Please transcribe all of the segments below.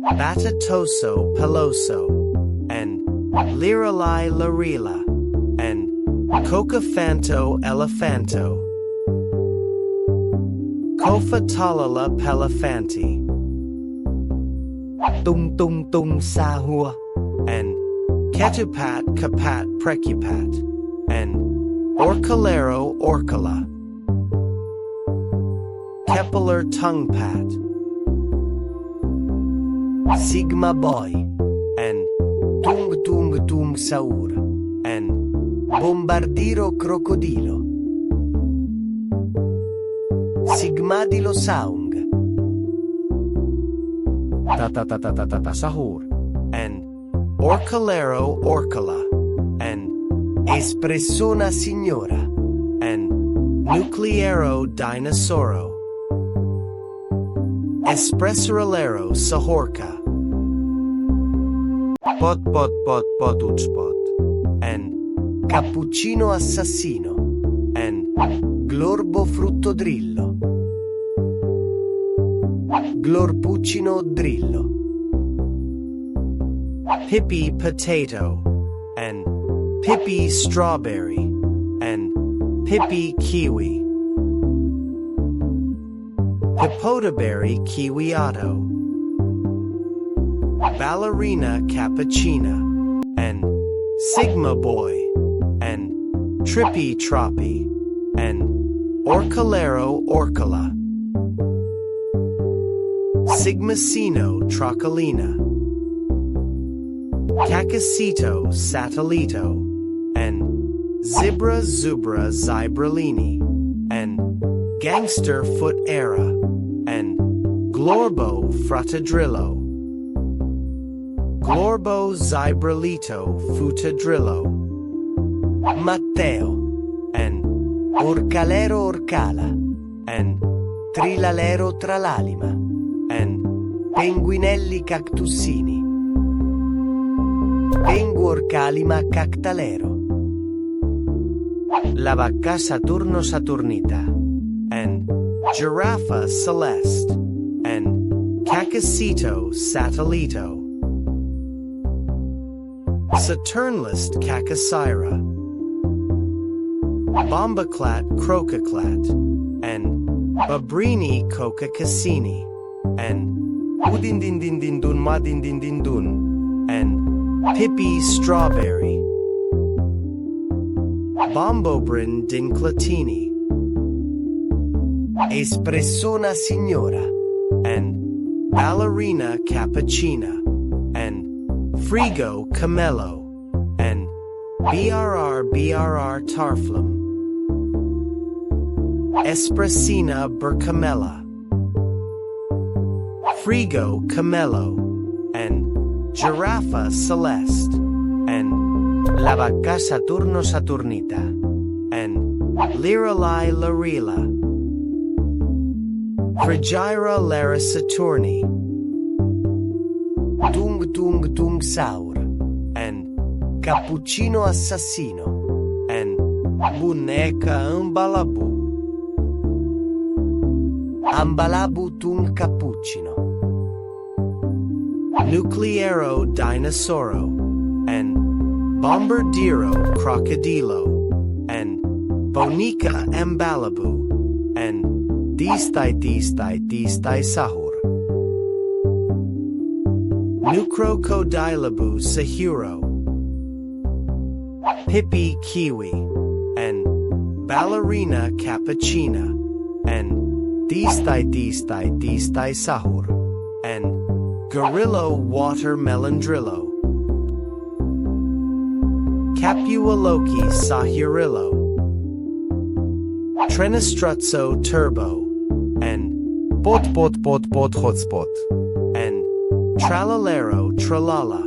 batatoso peloso, and lirali larila, and cocafanto elephanto, cofatalala pelefanti, tung tung tung sahua, and ketupat kapat precupat, and orcalero orcala, kepeler tonguepat, sigma boy, and tung tung tung saur, and bombardiro crocodilo, sigmadilo saung, ta sahur, and orcalero orcala, and espressona signora, and nuclearo dinosauro, espressorelero sahorca, pot pot pot potutspot, and cappuccino assassino, and glorbo fruttodrillo, glorpuccino drillo, Pippi potato, and Pippi strawberry, and Pippi kiwi, Hippotaberry kiwiato, ballerina cappuccina, and Sigma boy, and Trippy troppy, and Orcalero orcala, Sigmacino trocalina, Cacasito satellito, and Zibra zubra zybralini, and Gangster foot era, and Glorbo fratadrillo, Glorbo zybralito futadrillo, Matteo, and Orcalero orcala, and Trilalero tralalima, and Penguinelli cactusini, Penguorcalima cactalero, La vacca Saturno Saturnita, and Giraffa celeste, and Cacasito satellito, Saturnlist Cacasira, Bombaclat crocaclat, and Babrini coca cassini, and Udindindindindun madindindindun, and Pippi strawberry, Bombobrin dinclatini, Espressona signora, and ballerina cappuccina, and Frigo camello, and BRR tarflum, Espressina bercamella, Frigo camello, and Giraffa celeste, and La vacca Saturno Saturnita, and Lirali larila, Frigira lara Saturni, Tung tung tung saur, and Cappuccino assassino, and Boneca ambalabu, Ambalabu tung cappuccino, Nuclearo dinosauro, and Bombardiro crocodilo, and Bonica ambalabu, and Distai sahur, Nucrocodilabu sahuro, Pippi kiwi, and ballerina cappuccina, and Distai sahur, and Gorillo watermelondrillo, Capualoki sahurillo, Trenestruzzo turbo, and pot hotspot, and Tralalero tralala,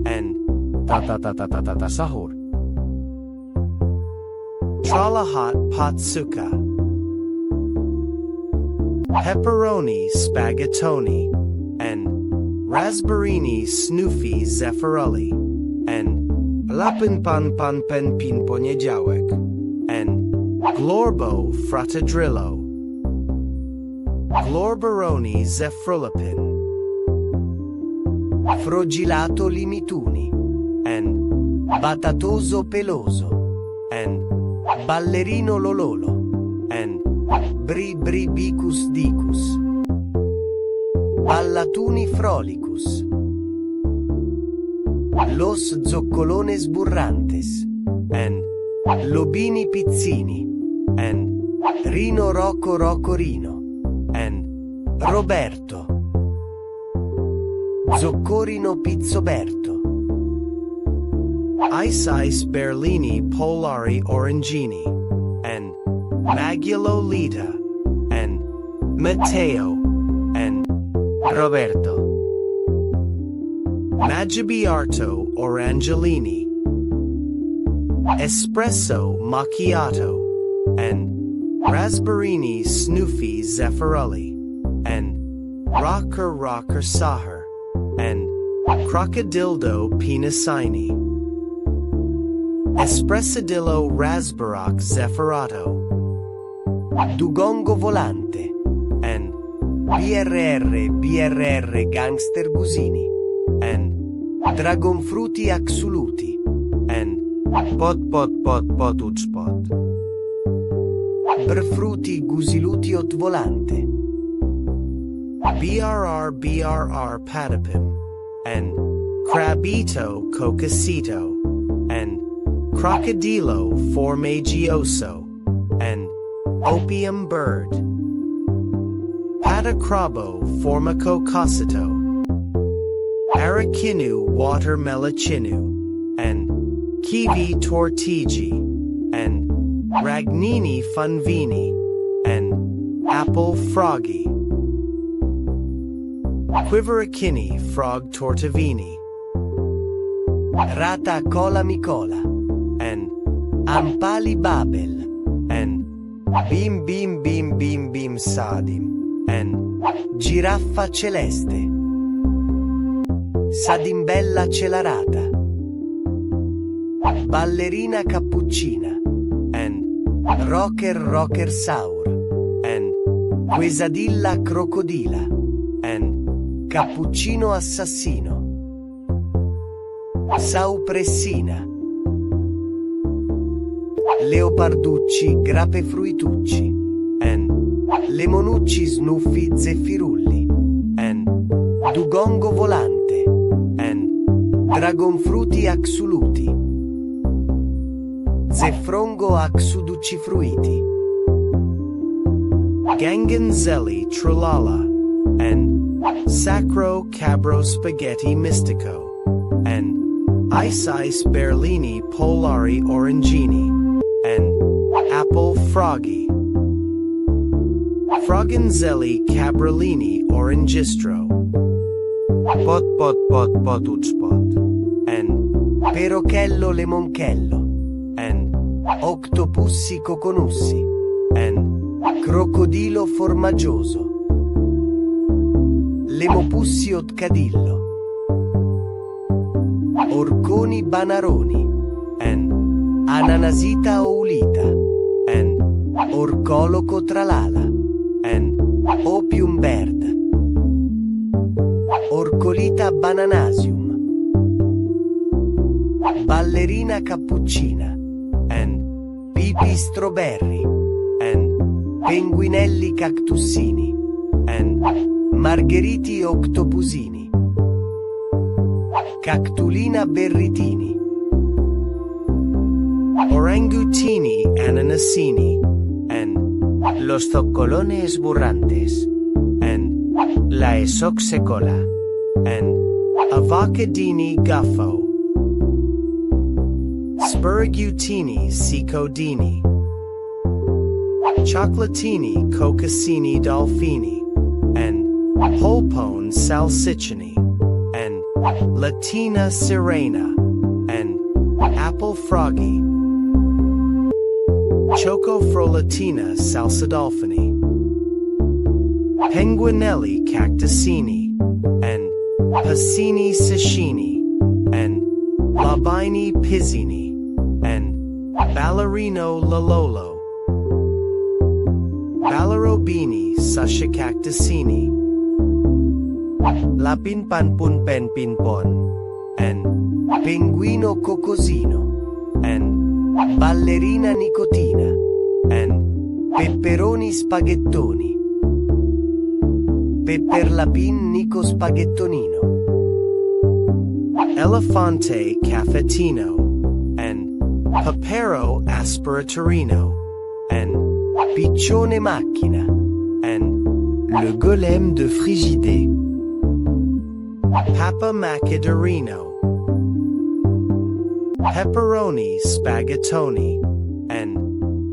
and sahur, Tralahat patsuka, Pepperoni spaghettoni, and Raspberrini snoofy zepharelli, and Lapin pan pen pin poniedziałek, and Glorbo fratadrillo, Glorberoni zefrulipin, Frogilato limituni, and batatoso peloso, and ballerino lololo, and bri bicus dicus, ballatuni frolicus, los zoccolones burrantes, and lobini pizzini, and rino rocco rino, and Roberto, zoccorino pizzoberto, ice berlini polari orangini, and Maggiolo Lita, and Matteo, and Roberto, Maggibiarto Orangelini, Espresso Macchiato, and Rasbarini Snoofy Zepharelli, and Rocker Saher, and Crocodildo Pinasini, Espressadillo Rasbarak Zepharato, Dugongo Volante, and BRR Gangster Gusini, and Dragonfrutti Axuluti, and Pot Brfruti Gusiluti ot Volante, BRR Patapim, and Crabito Cocasito, and Crocodilo Formagioso, and Opium Bird, Patacrabo Formacocosito, Arachinu Watermelachinu, and Kiwi Tortigi, and Ragnini Funvini, and Apple Froggy, Quivericini Frog Tortavini, Rata Cola Micola, and Ampali Babel, and Bim Sadim, and Giraffa Celeste, Sadimbella Celarata, Ballerina Cappuccina, and Rocker Saur, and Quesadilla Crocodila, and Cappuccino Assassino, Saupressina, Leoparducci Grapefruitucci, and Lemonucci Snuffi Zeffirulli, and Dugongo Volante, and Dragonfrutti Axuluti, Zeffrongo Axuducci Fruiti, Ganganzelli Trulala, and Sacro Cabro Spaghetti Mystico, and Ice Berlini Polari Orangini, and Apple Froggy, Froggenzelli Cabrolini Orangistro, Pot, and Perochello Lemonchello, and Octopussi Coconussi, and Crocodilo Formaggioso, Lemopussi Otcadillo, Orconi Banaroni, and Ananasita Oulita, and Orcoloco Tralala, and Opium Bird, Orcolita Bananasium, Ballerina Cappuccina, and Pipi Strawberry, and Penguinelli Cactusini, and Margheriti Octopusini, Cactulina Berritini, Orangutini Ananasini, and Los Zoccolones Burrantes, and La Esoxecola, and Avocadini Guffo, Spurgutini Cicodini, Chocolatini Cocassini Dolphini, and Polpone Salsicini, and Latina Sirena, and Apple Froggy, Choco Frolatina Salsadolfini, Penguinelli Cactusini, and Passini Sashini, and Labini Pizzini, and Ballerino Lololo, Ballerobini Sashicactusini, lapin panpun pen pinpon, and penguino cocosino, and ballerina nicotina, and pepperoni spaghettoni, pepperlapin nico spaghettonino, elefante caffettino, and papero aspiratorino, and piccione macchina, and le golem de Frigide, papa macadorino, pepperoni spaghettoni, and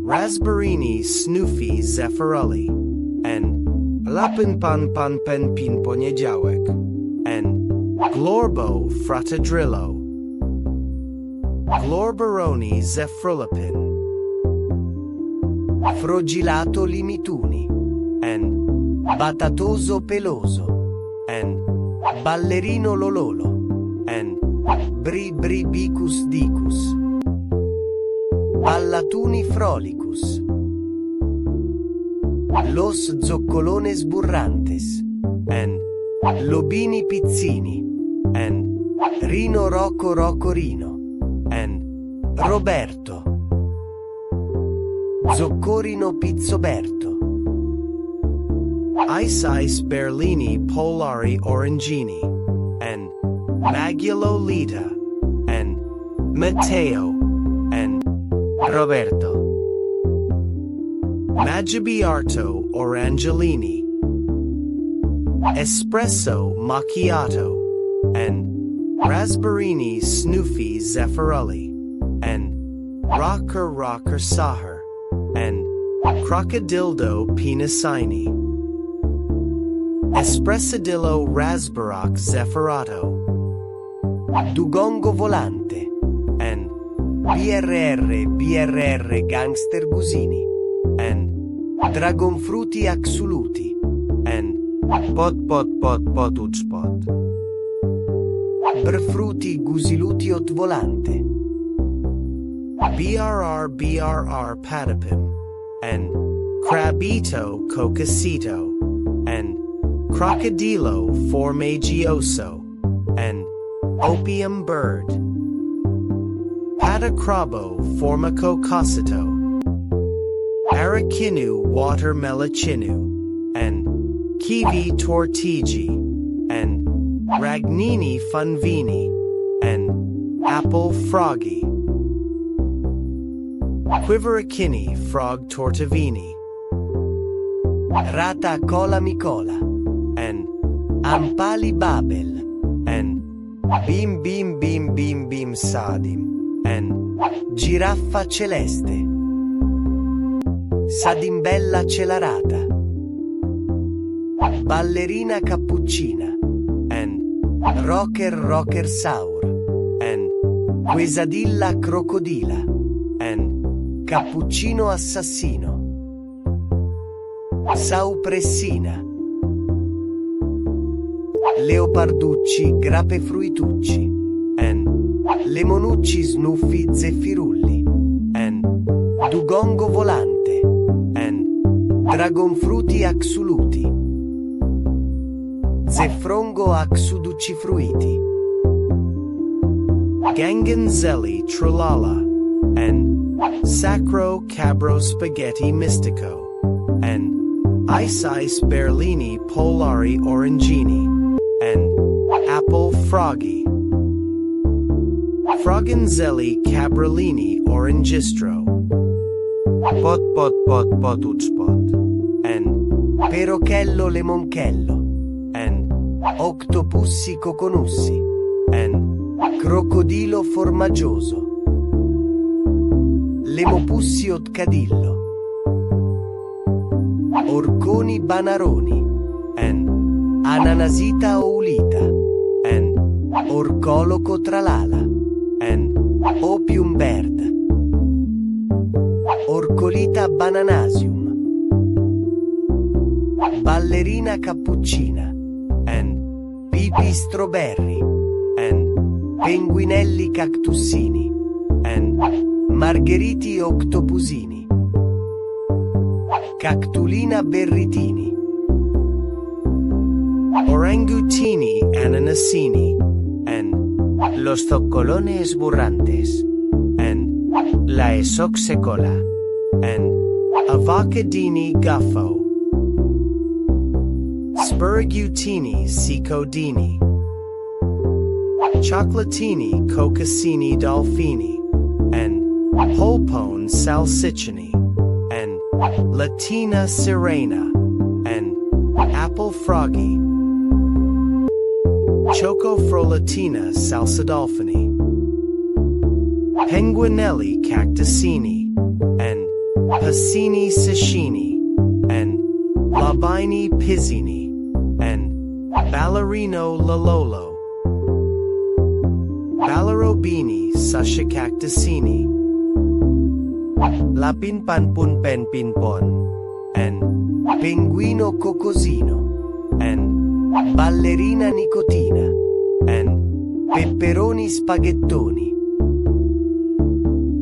raspberrini snoofy zepharelli, and lapin pan pan pen pin poniedziałek, and glorbo fratadrillo, glorberoni zefrulapin, frogilato limituni, and batatoso peloso, and ballerino lololo, and bri bri bicus dicus, ballatuni frolicus, los zoccolones burrantes, and lobini pizzini, and rino rocco rocco rino, and Roberto, zoccorino pizzoberto, ice berlini polari orangini, and Magiolo Lita, and Matteo, and Roberto, Maggibiarto Orangelini, Espresso Macchiato, and Raspberrini Snoofy Zeffirelli, and Rocker Saher, and Crocodildo Pinasini, Espressadillo Rasbarac Zeffirato, Dugongo Volante, and BRR Gangster Gusini, and Dragonfrutti Axuluti, and Pot Utspot, Brfruti Gusiluti Ot Volante, BRR Patapim, and Crabito Cocosito, and Crocodilo Formagioso, and Opium Bird, Patacrabo Formacocosito, Arachinu Watermelachinu, and Kiwi Tortigi, and Ragnini Funvini, and Apple Froggy, Quivericini Frog Tortavini, Rata Cola Micola, and Ampali Babel, and Bim Sadim, and Giraffa Celeste, Sadimbella Celarata, Ballerina Cappuccina, and Rocker Saur, and Quesadilla Crocodila, and Cappuccino Assassino, Saupressina, Leoparducci Grapefruitucci, and Lemonucci Snuffi Zeffirulli, and Dugongo Volante, and Dragonfrutti Axuluti, Zeffrongo Axuducci Fruiti, Ganganzelli Trulala, and Sacro Cabro Spaghetti Mystico, and Ice Berlini Polari Orangini, and Apple Froggy, Froggenzelli Cabrellini Orangistro, Pot Utspot, and Perochello Lemonchello, and Octopussi Coconussi, and Crocodilo Formaggioso, Lemopussi Otcadillo, Orconi Banaroni, and Ananasita Oulita, and Orcoloco Tralala, and Opium Bird, Orcolita Bananasium, Ballerina Cappuccina, and Pipi Strawberry, and Penguinelli Cactussini, and Margheriti Octopusini, Cactulina Berritini, orangutini ananasini, and los zoccolones burrantes, and la esoxecola, and avocadini guffo, spurigutini cicodini, chocolatini cocassini dolphini, and polpone salsicini, and latina sirena, and apple froggy, chocofrolatina salsadolfini, penguinelli cactusini, and Pizzini sashimi, and labini Pizzini, and ballerino lalolo, ballerobini sashicactusini, lapinpanpunpenpinpon, and pinguino cocosino, and ballerina nicotina, and pepperoni spaghettoni,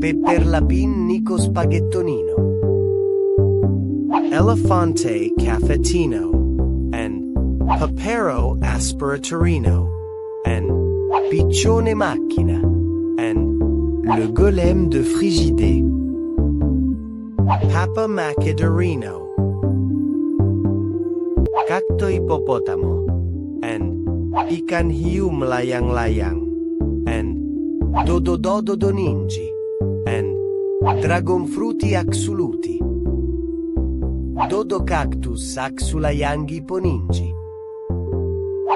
pepperlapin nico spaghettonino, elefante caffettino, and papero aspiratorino, and piccione macchina, and le golem de Frigide, papa macadorino, cacto hippopotamo, and ikan hium layang-layang, and dodododo ninji, and dragonfruti axuluti, dodo cactus axulayangi poningi,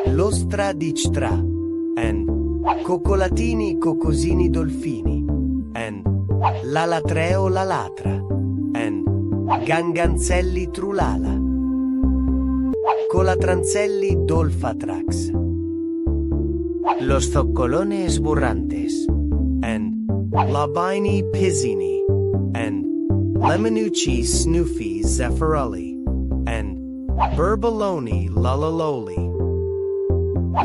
l'ostra dichtra, and coccolatini cocosini dolfini, and lalatreo lalatra, and ganganzelli trulala, colatranzelli dolfatrax, los zoccolones burrantes, and labini Pizzini, and lemonucci snoofy zepharelli, and burbaloni lulaloli,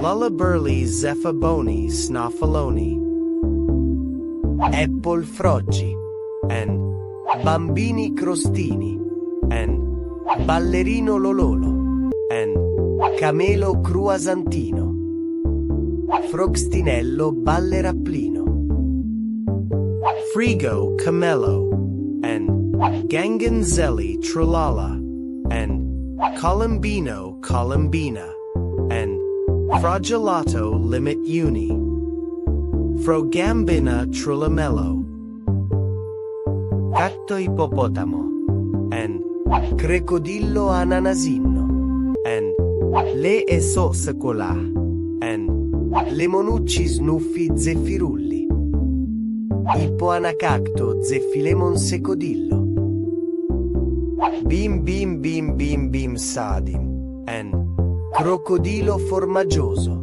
lullaburli zephaboni snoffaloni, apple froggi, and bambini crostini, and ballerino lololo, and camelo cruasantino, frogstinello ballerapplino, frigo camello, and ganganzelli trulala, and colombino colombina, and fragilato limit uni, frogambina trulamello, cacto hippopotamo, and crocodillo ananasino, and le esosecola, and lemonucci snuffi zeffirulli, ippoanacacto zeffilemon secodillo, bim bim bim bim bim sadim, and crocodilo formaggioso,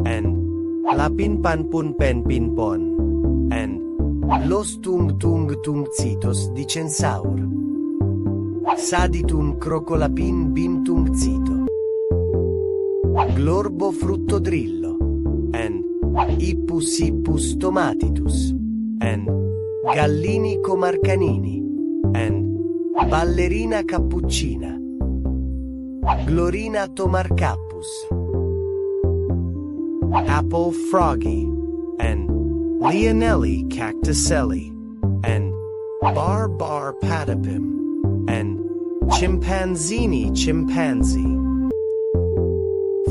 and lapinpanpunpenpinpon, and los tung tung tungcitos di censaur, saditun crocolapin bim tungcito, glorbo fruttodrillo, and ippus ippus tomatitus, and gallini comarcanini, and ballerina cappuccina, glorina tomarcappus, apple froggy, and Leonelli cactuselli, and bar patapim, and chimpanzini chimpanzee,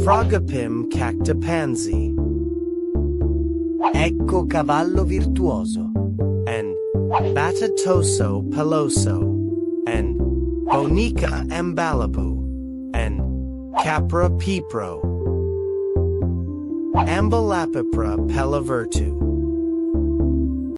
frogapim cactapansy, ecco cavallo virtuoso, and batatoso peloso, and bonica ambalabu, and capra pipro, ambalapipra pelavirtu,